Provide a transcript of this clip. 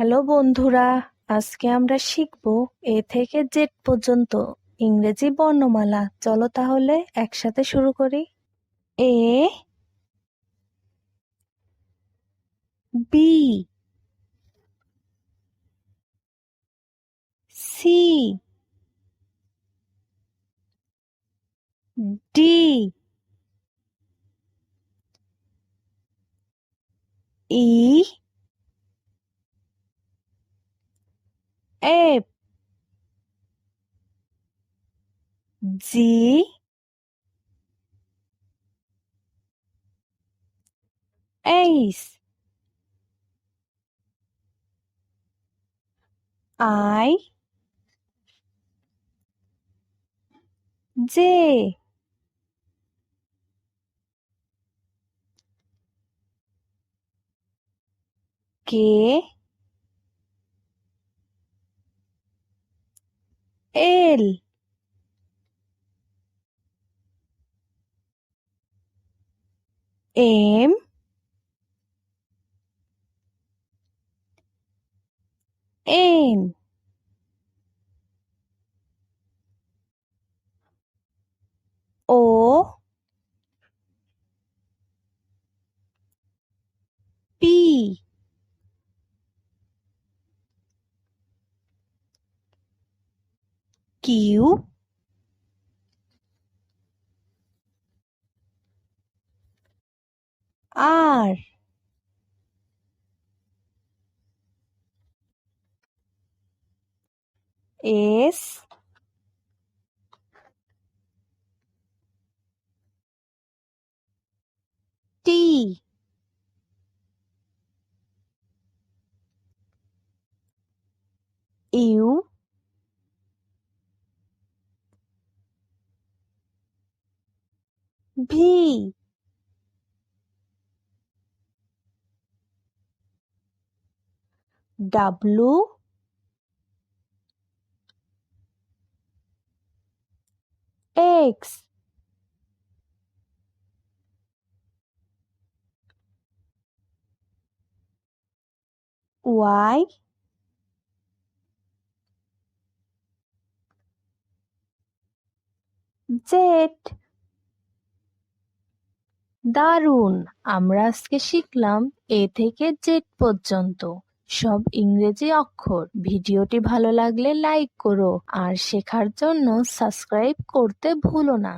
Hello বন্ধুরা, আজকে আমরা শিখব এ থেকে জেড পর্যন্ত ইংরেজি বর্ণমালা। চলো তাহলে একসাথে শুরু করি। A, B, C, D, E, F, G, H, I, J, K, L, M, N, O, P, Q, R, S, T, U, V, W, X, Y, Z. দারুণ! আমরা আজকে শিখলাম এ থেকে জেড পর্যন্ত সব ইংরেজি অক্ষর। ভিডিওটি ভালো লাগলে লাইক করো আর শেখার জন্য সাবস্ক্রাইব করতে ভুলো না।